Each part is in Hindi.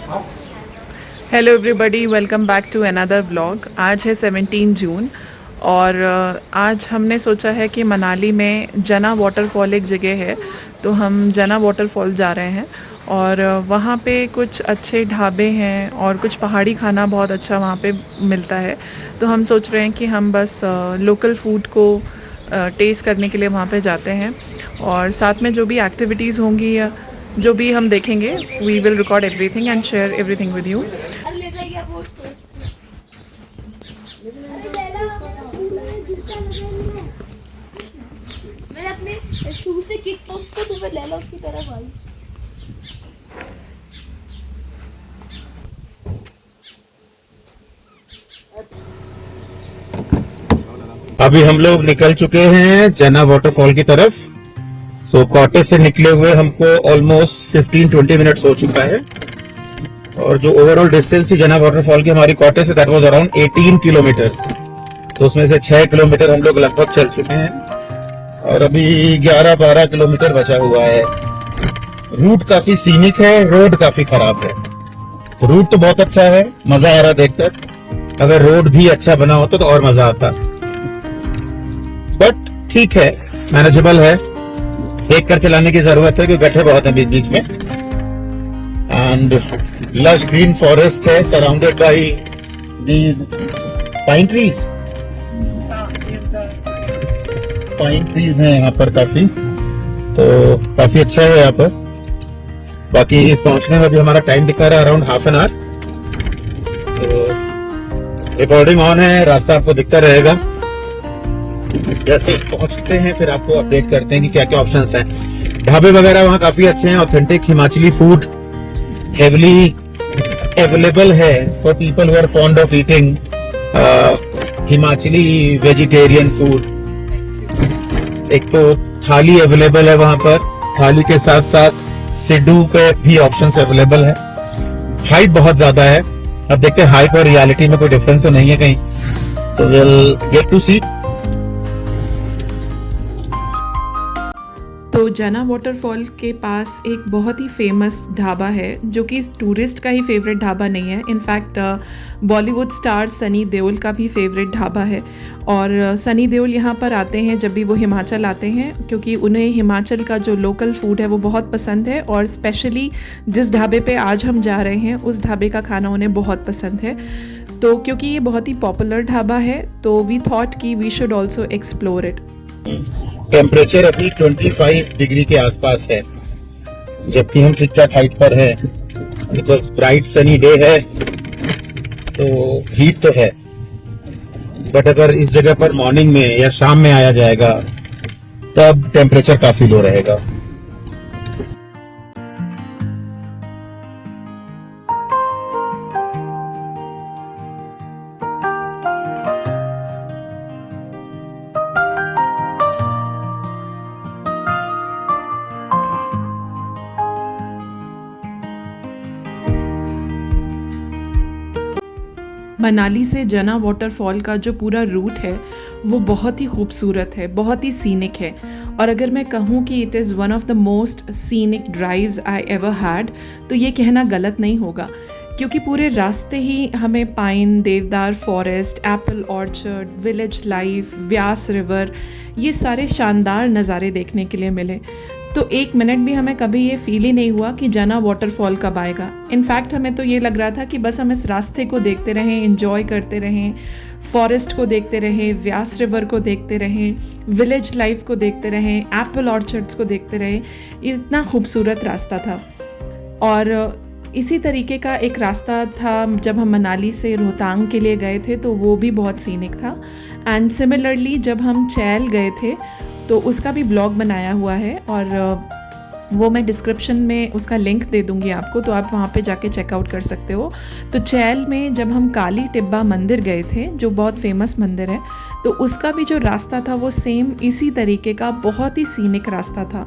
Hello everybody, welcome back to another vlog. आज है 17 जून और आज हमने सोचा है कि मनाली में जना वाटरफॉल एक जगह है, तो हम जना वाटरफॉल जा रहे हैं। और वहाँ पे कुछ अच्छे ढाबे हैं और कुछ पहाड़ी खाना बहुत अच्छा वहाँ पे मिलता है। तो हम सोच रहे हैं कि हम बस लोकल फूड को टेस्ट करने के लिए वहाँ पे जाते हैं, और साथ में जो भी एक्टिविटीज़ होंगी या जो भी हम देखेंगे, we will record everything and share everything with you. मैंने अपने शू से किक तो उसको तुम्हें ले लो उसकी तरफ आई। अभी हम लोग निकल चुके हैं जना वाटरफॉल की तरफ। सो कॉटेज से निकले हुए हमको ऑलमोस्ट 15-20 मिनट्स हो चुका है, और जो ओवरऑल डिस्टेंस थी जना वाटरफॉल की हमारी कॉटेज से, दैट वाज अराउंड 18 किलोमीटर। तो उसमें से 6 किलोमीटर हम लोग लगभग चल चुके हैं और अभी 11-12 किलोमीटर बचा हुआ है। रूट काफी सीनिक है, रोड काफी खराब है। रूट तो बहुत अच्छा है, मजा आ रहा देखकर। अगर रोड भी अच्छा बना होता तो और मजा आता, बट ठीक है, मैनेजेबल है। देख कर चलाने की जरूरत है क्योंकि गड्ढे बहुत है बीच बीच में। एंड लश ग्रीन फॉरेस्ट है, surrounded by these pine trees. Pine trees हैं यहाँ पर काफी, तो काफी अच्छा है यहाँ पर। बाकी पहुंचने में भी हमारा टाइम दिखा रहा है अराउंड हाफ एन आवर। तो रिकॉर्डिंग ऑन है, रास्ता आपको दिखता रहेगा। जैसे पहुंचते हैं फिर आपको अपडेट करते हैं कि क्या क्या ऑप्शंस हैं। ढाबे वगैरह वहाँ काफी अच्छे हैं, authentic Himachali food heavily available है for people who are fond of eating Himachali vegetarian food. एक तो थाली अवेलेबल है वहाँ पर, थाली के साथ साथ सिड्डू के भी ऑप्शंस अवेलेबल है। हाइट बहुत ज्यादा है, अब देखते हैं हाइट और रियलिटी में कोई डिफरेंस तो नहीं है कहीं, तो विल गेट टू सी। तो जना वाटरफॉल के पास एक बहुत ही फेमस ढाबा है, जो कि टूरिस्ट का ही फेवरेट ढाबा नहीं है। इनफैक्ट बॉलीवुड स्टार सनी देओल का भी फेवरेट ढाबा है। और सनी देओल यहाँ पर आते हैं जब भी वो हिमाचल आते हैं, क्योंकि उन्हें हिमाचल का जो लोकल फूड है वो बहुत पसंद है। और स्पेशली जिस ढाबे पे आज हम जा रहे हैं उस ढाबे का खाना उन्हें बहुत पसंद है। तो क्योंकि ये बहुत ही पॉपुलर ढाबा है, तो वी थॉट कि we should also explore it. Temperature अभी 25 डिग्री के आसपास है, जबकि हम ठीक ठाक हाइट पर है। बिकॉज ब्राइट सनी डे है तो हीट तो है, बट अगर इस जगह पर मॉर्निंग में या शाम में आया जाएगा तब टेम्परेचर काफी लो रहेगा। मनाली से जना वाटरफॉल का जो पूरा रूट है वो बहुत ही खूबसूरत है, बहुत ही सीनिक है। और अगर मैं कहूँ कि it is one of the most scenic drives I ever had, तो ये कहना गलत नहीं होगा, क्योंकि पूरे रास्ते ही हमें pine, deodar forest, apple orchard, village life, Beas river, ये सारे शानदार नज़ारे देखने के लिए मिले। तो एक मिनट भी हमें कभी ये फील ही नहीं हुआ कि जना वाटरफॉल कब आएगा। इनफैक्ट हमें तो ये लग रहा था कि बस हम इस रास्ते को देखते रहें, एंजॉय करते रहें, फॉरेस्ट को देखते रहें, व्यास रिवर को देखते रहें, विलेज लाइफ को देखते रहें, एप्पल ऑर्चर्ड्स को देखते रहें। ये इतना खूबसूरत रास्ता था। और इसी तरीके का एक रास्ता था जब हम मनाली से रोहतांग के लिए गए थे, तो वो भी बहुत सीनिक था। एंड सिमिलरली जब हम चैल गए थे तो उसका भी व्लॉग बनाया हुआ है, और वो मैं डिस्क्रिप्शन में उसका लिंक दे दूंगी आपको, तो आप वहाँ पे जाके चेकआउट कर सकते हो। तो चैल में जब हम काली टिब्बा मंदिर गए थे, जो बहुत फेमस मंदिर है, तो उसका भी जो रास्ता था वो सेम इसी तरीके का बहुत ही सीनिक रास्ता था।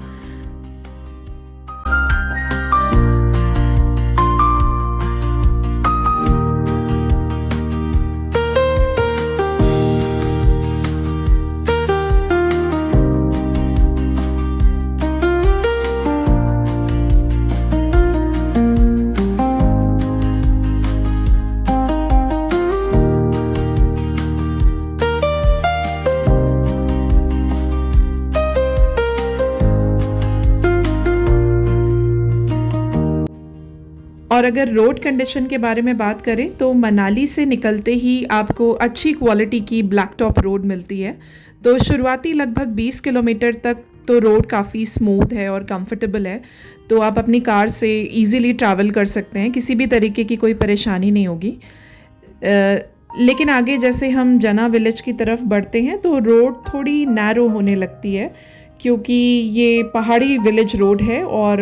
और अगर रोड कंडीशन के बारे में बात करें तो मनाली से निकलते ही आपको अच्छी क्वालिटी की ब्लैक टॉप रोड मिलती है। तो शुरुआती लगभग 20 किलोमीटर तक तो रोड काफ़ी स्मूथ है और कंफर्टेबल है, तो आप अपनी कार से इजीली ट्रैवल कर सकते हैं, किसी भी तरीके की कोई परेशानी नहीं होगी। लेकिन आगे जैसे हम जना विलेज की तरफ बढ़ते हैं तो रोड थोड़ी नैरो होने लगती है, क्योंकि ये पहाड़ी विलेज रोड है और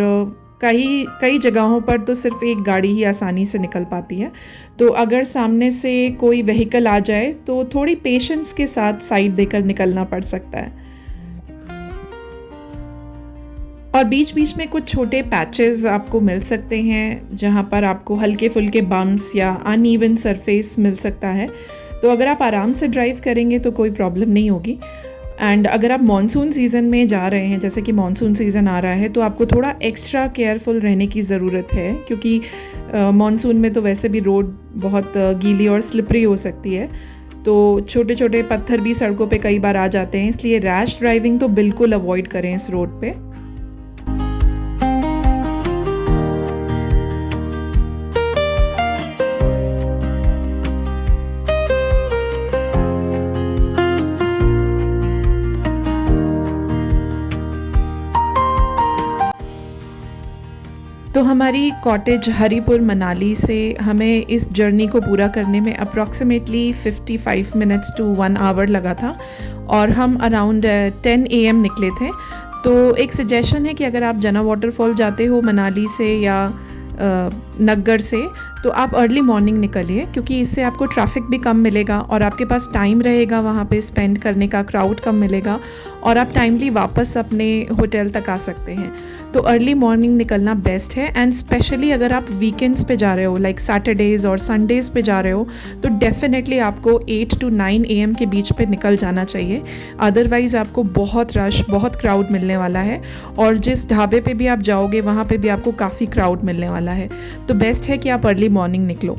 कई जगहों पर तो सिर्फ एक गाड़ी ही आसानी से निकल पाती है। तो अगर सामने से कोई व्हीकल आ जाए तो थोड़ी पेशेंस के साथ साइड देकर निकलना पड़ सकता है। और बीच बीच में कुछ छोटे पैचेस आपको मिल सकते हैं जहाँ पर आपको हल्के फुल्के बम्प्स या अनइवन सरफेस मिल सकता है। तो अगर आप आराम से ड्राइव करेंगे तो कोई प्रॉब्लम नहीं होगी। एंड अगर आप मानसून सीज़न में जा रहे हैं, जैसे कि मानसून सीज़न आ रहा है, तो आपको थोड़ा एक्स्ट्रा केयरफुल रहने की ज़रूरत है, क्योंकि मानसून में तो वैसे भी रोड बहुत गीली और स्लिपरी हो सकती है। तो छोटे छोटे पत्थर भी सड़कों पे कई बार आ जाते हैं, इसलिए रैश ड्राइविंग तो बिल्कुल अवॉइड करें इस रोड पे। तो हमारी कॉटेज हरिपुर मनाली से हमें इस जर्नी को पूरा करने में अप्रॉक्सीमेटली 55 मिनट्स टू 1 आवर लगा था और हम अराउंड 10 AM निकले थे। तो एक सजेशन है कि अगर आप जना वाटरफॉल जाते हो मनाली से या नग्गर से, तो आप अर्ली मॉर्निंग निकलिए, क्योंकि इससे आपको ट्रैफिक भी कम मिलेगा और आपके पास टाइम रहेगा वहाँ पे स्पेंड करने का, क्राउड कम मिलेगा और आप टाइमली वापस अपने होटल तक आ सकते हैं। तो अर्ली मॉर्निंग निकलना बेस्ट है। एंड स्पेशली अगर आप वीकेंड्स पे जा रहे हो, लाइक सैटरडेज़ और संडेज़ पे जा रहे हो, तो डेफिनेटली आपको 8 to 9 AM के बीच पे निकल जाना चाहिए। अदरवाइज़ आपको बहुत रश, बहुत क्राउड मिलने वाला है और जिस ढाबे पे भी आप जाओगे वहाँ पे भी आपको काफ़ी क्राउड मिलने वाला है। तो बेस्ट है कि आप अर्ली मॉर्निंग निकलो।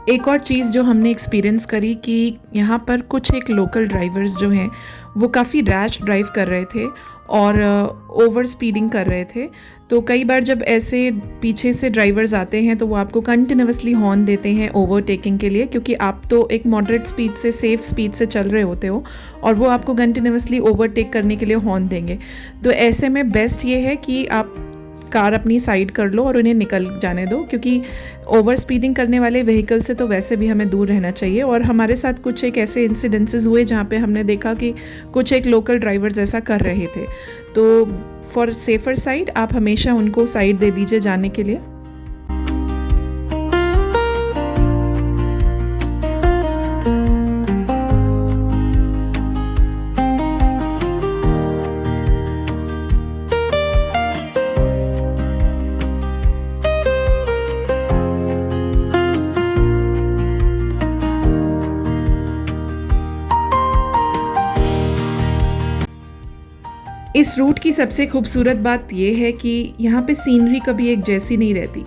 एक और चीज़ जो हमने एक्सपीरियंस करी कि यहाँ पर कुछ एक लोकल ड्राइवर्स जो हैं वो काफ़ी रैश ड्राइव कर रहे थे और ओवर स्पीडिंग कर रहे थे। तो कई बार जब ऐसे पीछे से ड्राइवर्स आते हैं तो वो आपको कंटिन्यूसली हॉर्न देते हैं ओवरटेकिंग के लिए, क्योंकि आप तो एक मॉडरेट स्पीड से, सेफ स्पीड से चल रहे होते हो और वो आपको कंटिन्यूसली ओवरटेक करने के लिए हॉर्न देंगे। तो ऐसे में बेस्ट ये है कि आप कार अपनी साइड कर लो और उन्हें निकल जाने दो, क्योंकि ओवर स्पीडिंग करने वाले व्हीकल से तो वैसे भी हमें दूर रहना चाहिए। और हमारे साथ कुछ एक ऐसे इंसिडेंसेस हुए जहाँ पे हमने देखा कि कुछ एक लोकल ड्राइवर्स ऐसा कर रहे थे। तो फॉर सेफर साइड आप हमेशा उनको साइड दे दीजिए जाने के लिए। इस रूट की सबसे खूबसूरत बात यह है कि यहाँ पे सीनरी कभी एक जैसी नहीं रहती।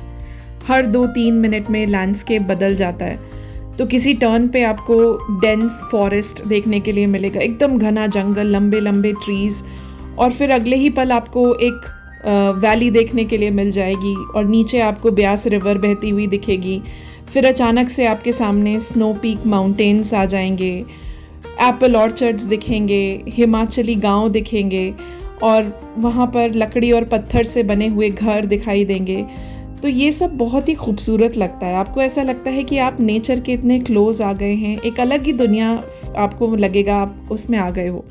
हर 2-3 मिनट में लैंडस्केप बदल जाता है। तो किसी टर्न पे आपको डेंस फॉरेस्ट देखने के लिए मिलेगा, एकदम घना जंगल, लंबे लंबे ट्रीज़, और फिर अगले ही पल आपको एक वैली देखने के लिए मिल जाएगी और नीचे आपको ब्यास रिवर बहती हुई दिखेगी। फिर अचानक से आपके सामने स्नो पीक माउंटेन्स आ जाएंगे, एप्पल ऑर्चर्ड्स दिखेंगे, हिमाचली गांव दिखेंगे और वहाँ पर लकड़ी और पत्थर से बने हुए घर दिखाई देंगे। तो ये सब बहुत ही खूबसूरत लगता है। आपको ऐसा लगता है कि आप नेचर के इतने क्लोज आ गए हैं, एक अलग ही दुनिया आपको लगेगा आप उसमें आ गए हो।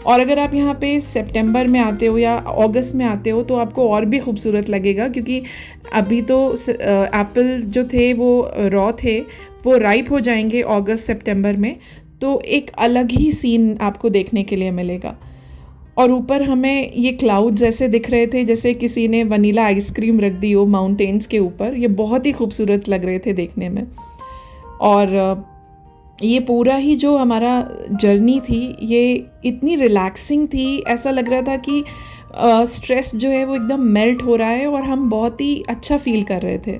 और अगर आप यहाँ पे सितंबर में आते हो या अगस्त में आते हो तो आपको और भी खूबसूरत लगेगा, क्योंकि अभी तो एप्पल जो थे वो रॉ थे, वो राइप हो जाएंगे अगस्त सितंबर में। तो एक अलग ही सीन आपको देखने के लिए मिलेगा। और ऊपर हमें ये क्लाउड्स ऐसे दिख रहे थे जैसे किसी ने वनीला आइसक्रीम रख दी हो माउंटेन्स के ऊपर। ये बहुत ही खूबसूरत लग रहे थे देखने में। और ये पूरा ही जो हमारा जर्नी थी ये इतनी रिलैक्सिंग थी, ऐसा लग रहा था कि स्ट्रेस जो है वो एकदम मेल्ट हो रहा है और हम बहुत ही अच्छा फील कर रहे थे।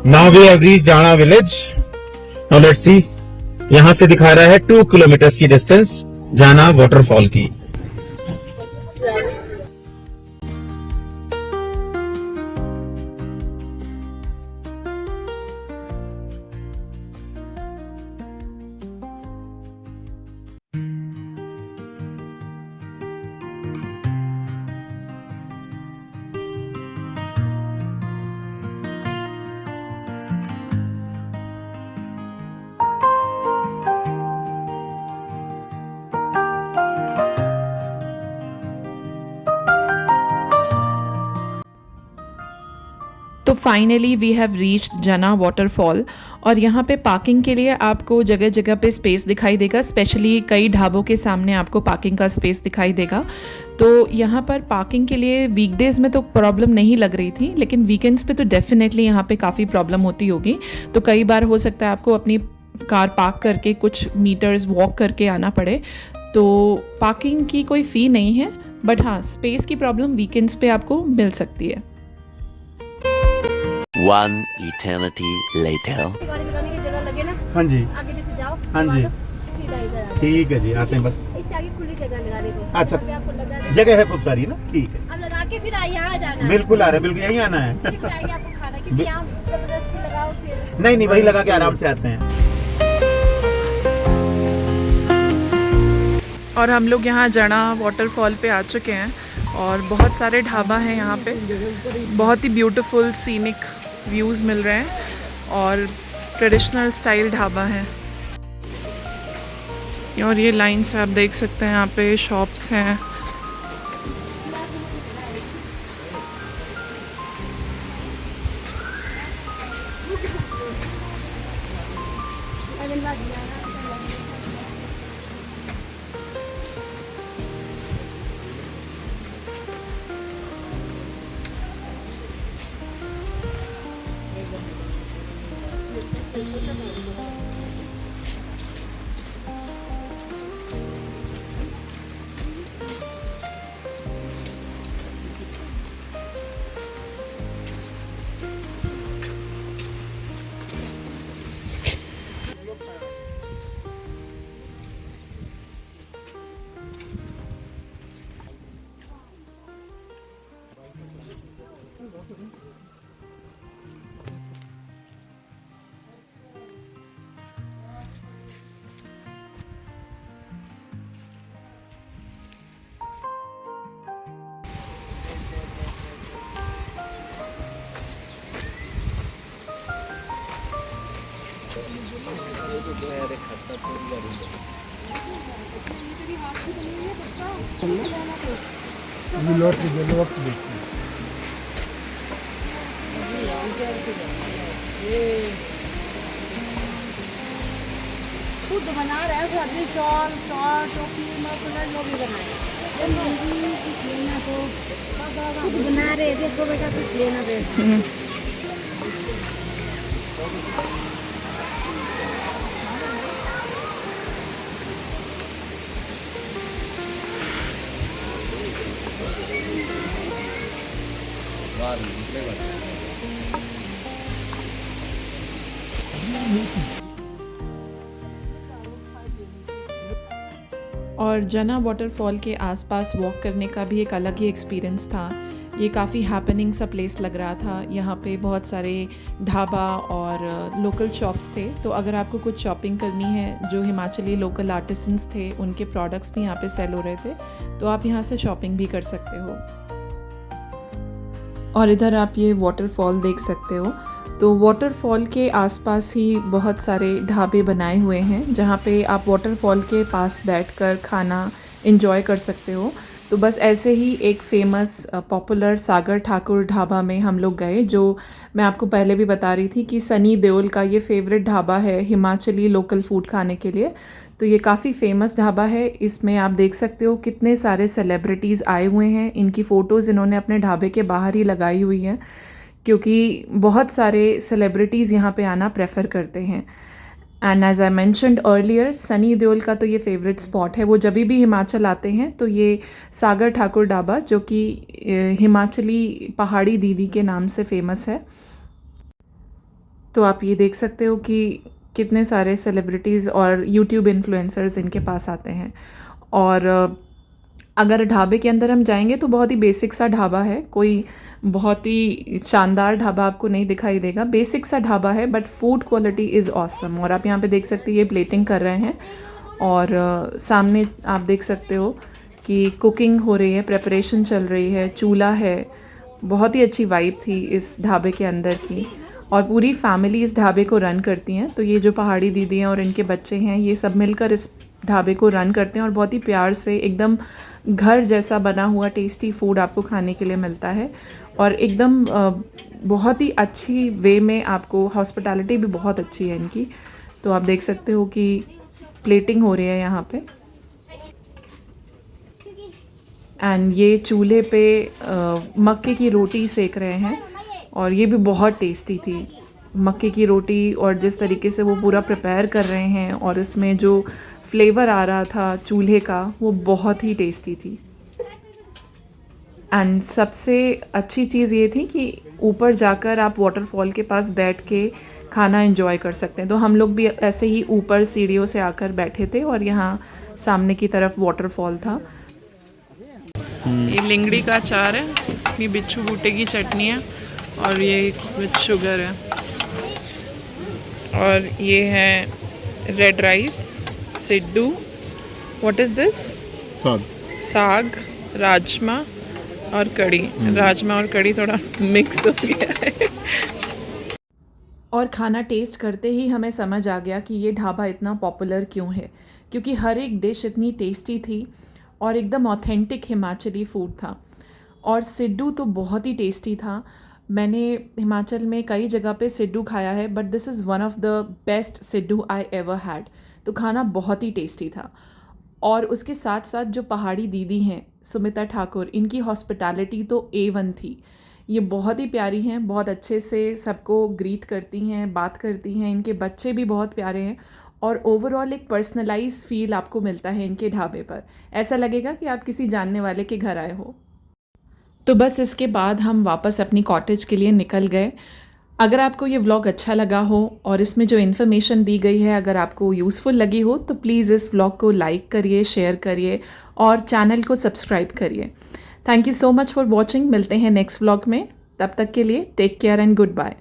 Now we have reached जाना विलेज। Now let's see, यहाँ से दिखा रहा है 2 किलोमीटर की डिस्टेंस जाना वाटरफॉल की। तो फाइनली वी हैव रीच्ड जना वाटरफॉल और यहाँ पे पार्किंग के लिए आपको जगह जगह पे स्पेस दिखाई देगा, स्पेशली कई ढाबों के सामने आपको पार्किंग का स्पेस दिखाई देगा। तो यहाँ पर पार्किंग के लिए वीकडेज़ में तो प्रॉब्लम नहीं लग रही थी, लेकिन वीकेंड्स पे तो डेफिनेटली यहाँ पे काफ़ी प्रॉब्लम होती होगी। तो कई बार हो सकता है आपको अपनी कार पार्क करके कुछ मीटर्स वॉक करके आना पड़े। तो पार्किंग की कोई फ़ी नहीं है, बट हाँ स्पेस की प्रॉब्लम वीकेंड्स पे आपको मिल सकती है। One eternity later. गाड़ी लगाने की जगह लगे ना, हाँ जी, आगे जैसे जाओ हाँ जी, सीधा इधर आ जाओ। ठीक है जी, आते हैं बस। इससे आगे खुली जगह लगाने को। अच्छा, आगे आपको लगा देंगे। जगह है खूब सारी ना, ठीक है। अब लगा के फिर यहाँ जाना है। बिल्कुल आ रहा है, बिल्कुल यहीं आना है। फिर खिलाएंगे आपको खाना, क्योंकि यहाँ जबरदस्ती लगाओ फिर। नहीं नहीं, वही लगा के आराम से आते हैं। और हम लोग यहाँ जना वाटरफॉल पे आ चुके हैं और बहुत सारे ढाबा हैं यहाँ पे, बहुत ही ब्यूटीफुल सीनिक व्यूज़ मिल रहे हैं और ट्रेडिशनल स्टाइल ढाबा है। और ये लाइन से आप देख सकते हैं यहाँ पे शॉप्स हैं। अभी लौट के चलो वक्त देखते हैं। खुद बना रहा है सब्जी चौल चौल टोपी मफलर जो भी बनाए खुद बना रहे देखो बेटा कुछ लेना पैसा और जना वाटरफॉल के आसपास वॉक करने का भी एक अलग ही एक्सपीरियंस था। ये काफ़ी हैपनिंग सा प्लेस लग रहा था। यहाँ पे बहुत सारे ढाबा और लोकल शॉप्स थे, तो अगर आपको कुछ शॉपिंग करनी है, जो हिमाचली लोकल आर्टिसंस थे उनके प्रोडक्ट्स भी यहाँ पे सेल हो रहे थे, तो आप यहाँ से शॉपिंग भी कर सकते हो। और इधर आप ये वाटरफॉल देख सकते हो। तो वाटरफॉल के आसपास ही बहुत सारे ढाबे बनाए हुए हैं जहाँ पे आप वाटरफॉल के पास बैठकर खाना एंजॉय कर सकते हो। तो बस ऐसे ही एक फेमस पॉपुलर सागर ठाकुर ढाबा में हम लोग गए, जो मैं आपको पहले भी बता रही थी कि सनी देओल का ये फेवरेट ढाबा है हिमाचली लोकल फूड खाने के लिए। तो ये काफ़ी फेमस ढाबा है। इसमें आप देख सकते हो कितने सारे सेलिब्रिटीज़ आए हुए हैं। इनकी फ़ोटोज़ इन्होंने अपने ढाबे के बाहर ही लगाई हुई हैं, क्योंकि बहुत सारे सेलिब्रिटीज़ यहाँ पे आना प्रेफर करते हैं। And as I mentioned earlier, Sunny Deol का तो ये फेवरेट स्पॉट है। वो जब भी हिमाचल आते हैं तो ये सागर ठाकुर ढाबा, जो कि हिमाचली पहाड़ी दीदी के नाम से फेमस है। तो आप ये देख सकते हो कि कितने सारे सेलिब्रिटीज़ और यूट्यूब इन्फ्लुएंसर्स इनके पास आते हैं। और अगर ढाबे के अंदर हम जाएंगे तो बहुत ही बेसिक सा ढाबा है, कोई बहुत ही शानदार ढाबा आपको नहीं दिखाई देगा। बेसिक सा ढाबा है, but food quality is awesome. और आप यहाँ पे देख सकते हो ये प्लेटिंग कर रहे हैं, और सामने आप देख सकते हो कि कुकिंग हो रही है, प्रेपरेशन चल रही है, चूल्हा है। बहुत ही अच्छी वाइब थी इस ढाबे के अंदर की, और पूरी फैमिली इस ढाबे को रन करती हैं। तो ये जो पहाड़ी दीदी हैं और इनके बच्चे हैं, ये सब मिलकर इस ढाबे को रन करते हैं, और बहुत ही प्यार से एकदम घर जैसा बना हुआ टेस्टी फूड आपको खाने के लिए मिलता है। और एकदम बहुत ही अच्छी वे में आपको, हॉस्पिटैलिटी भी बहुत अच्छी है इनकी। तो आप देख सकते हो कि प्लेटिंग हो रही है यहाँ पे, एंड ये चूल्हे पे मक्के की रोटी सेक रहे हैं, और ये भी बहुत टेस्टी थी मक्के की रोटी। और जिस तरीके से वो पूरा प्रिपेयर कर रहे हैं और इसमें जो फ्लेवर आ रहा था चूल्हे का, वो बहुत ही टेस्टी थी। एंड सबसे अच्छी चीज़ ये थी कि ऊपर जाकर आप वाटरफॉल के पास बैठ के खाना एंजॉय कर सकते हैं। तो हम लोग भी ऐसे ही ऊपर सीढ़ियों से आकर बैठे थे, और यहाँ सामने की तरफ वाटरफॉल था। ये लिंगड़ी का अचार है, ये बिच्छू बूटे की चटनी है, और ये विथ शुगर है, और ये है red rice, siddu, what is this, साग, राजमा और कड़ी। राजमा और कड़ी थोड़ा मिक्स हो गया है। और खाना टेस्ट करते ही हमें समझ आ गया कि ये ढाबा इतना पॉपुलर क्यों है, क्योंकि हर एक डिश इतनी टेस्टी थी और एकदम ऑथेंटिक हिमाचली फूड था। और सिड्डू तो बहुत ही टेस्टी था। मैंने हिमाचल में कई जगह पे सिड्डू खाया है, but this is one of the best siddu I ever had. तो खाना बहुत ही टेस्टी था। और उसके साथ साथ जो पहाड़ी दीदी हैं सुमिता ठाकुर, इनकी हॉस्पिटैलिटी तो A1 थी। ये बहुत ही प्यारी हैं, बहुत अच्छे से सबको ग्रीट करती हैं, बात करती हैं। इनके बच्चे भी बहुत प्यारे हैं, और ओवरऑल एक पर्सनलाइज फील आपको मिलता है इनके ढाबे पर। ऐसा लगेगा कि आप किसी जानने वाले के घर आए हो। तो बस इसके बाद हम वापस अपनी कॉटेज के लिए निकल गए। अगर आपको ये व्लॉग अच्छा लगा हो और इसमें जो इन्फॉर्मेशन दी गई है अगर आपको यूज़फुल लगी हो, तो प्लीज़ इस व्लॉग को लाइक करिए, शेयर करिए और चैनल को सब्सक्राइब करिए। Thank you so much for watching. मिलते हैं नेक्स्ट व्लॉग में। तब तक के लिए take care and good bye.